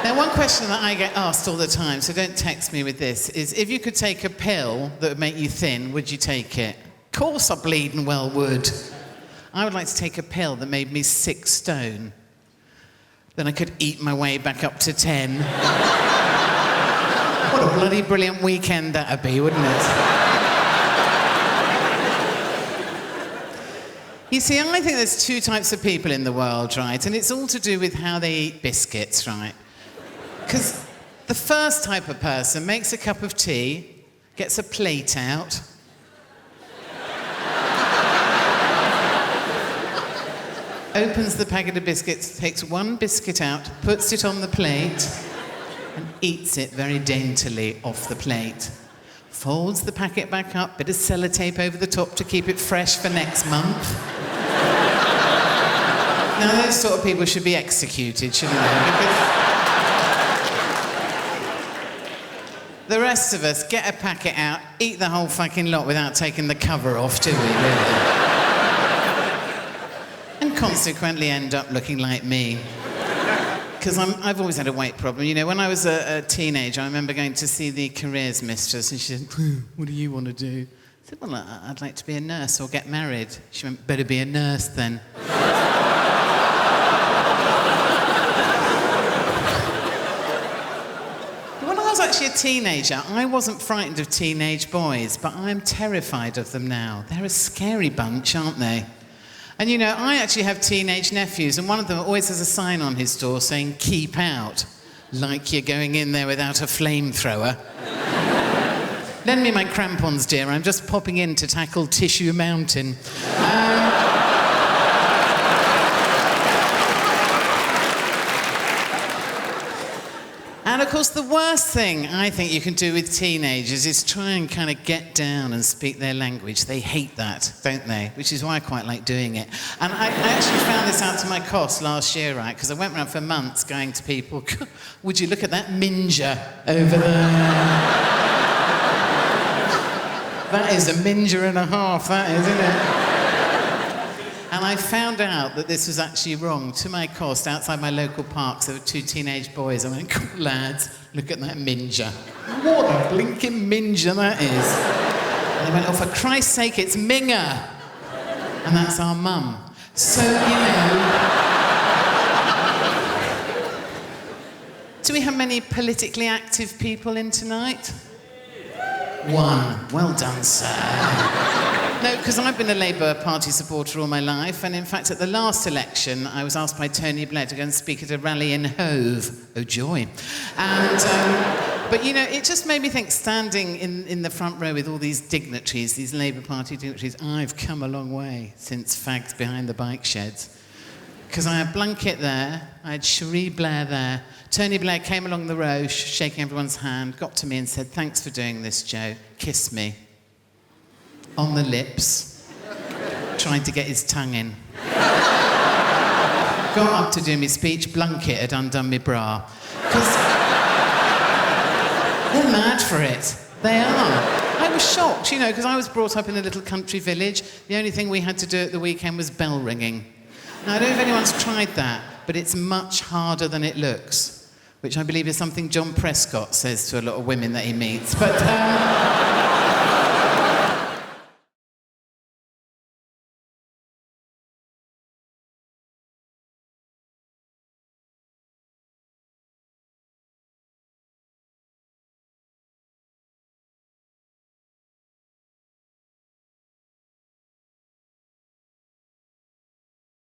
Now, one question that I get asked all the time, so don't text me with this, is if you could take a pill that would make you thin, would you take it? Of course I bleeding well would. I would like to take a pill that made me 6 stone. Then I could eat my way back up to 10. What a bloody brilliant weekend that'd be, wouldn't it? You see, I think there's 2 types of people in the world, right? And it's all to do with how they eat biscuits, right? Because the first type of person makes a cup of tea, gets a plate out, opens the packet of biscuits, takes 1 biscuit out, puts it on the plate, and eats it very daintily off the plate. Folds the packet back up, bit of sellotape over the top to keep it fresh for next month. Now, those sort of people should be executed, shouldn't they? Because the rest of us get a packet out, eat the whole fucking lot without taking the cover off, do we, really? And consequently end up looking like me. Because I've always had a weight problem. You know, when I was a teenager, I remember going to see the careers mistress, and she said, "What do you want to do?" I said, "Well, I'd like to be a nurse or get married." She went, "Better be a nurse then." When I was actually a teenager, I wasn't frightened of teenage boys, but I'm terrified of them now. They're a scary bunch, aren't they? And you know, I actually have teenage nephews, and one of them always has a sign on his door saying, "Keep out," like you're going in there without a flamethrower. Lend me my crampons, dear. I'm just popping in to tackle Tissue Mountain. And of course, the worst thing I think you can do with teenagers is try and kind of get down and speak their language. They hate that, don't they? Which is why I quite like doing it. And I actually found this out to my cost last year, right? Because I went around for months going to people, "Would you look at that minger over there?" That is a minger and a half, that is, isn't it? And I found out that this was actually wrong. To my cost, outside my local parks, there were 2 teenage boys. I went, "Lads, look at that minger." What a blinking minger that is. And they went, "Oh, for Christ's sake, it's Minger." And that's our mum. So, you know... Do we have many politically active people in tonight? 1. Well done, sir. No, because I've been a Labour Party supporter all my life, and in fact, at the last election, I was asked by Tony Blair to go and speak at a rally in Hove. Oh, joy. And, but, you know, it just made me think, standing in the front row with all these dignitaries, these Labour Party dignitaries, I've come a long way since Fags Behind the Bike Sheds. Because I had Blunkett there, I had Cherie Blair there, Tony Blair came along the row, shaking everyone's hand, got to me and said, "Thanks for doing this, Joe. Kiss me." On the lips, trying to get his tongue in. Got up to do my speech, Blunkett had undone my bra. Because they're mad for it. They are. I was shocked, you know, because I was brought up in a little country village. The only thing we had to do at the weekend was bell ringing. Now, I don't know if anyone's tried that, but it's much harder than it looks, which I believe is something John Prescott says to a lot of women that he meets. But...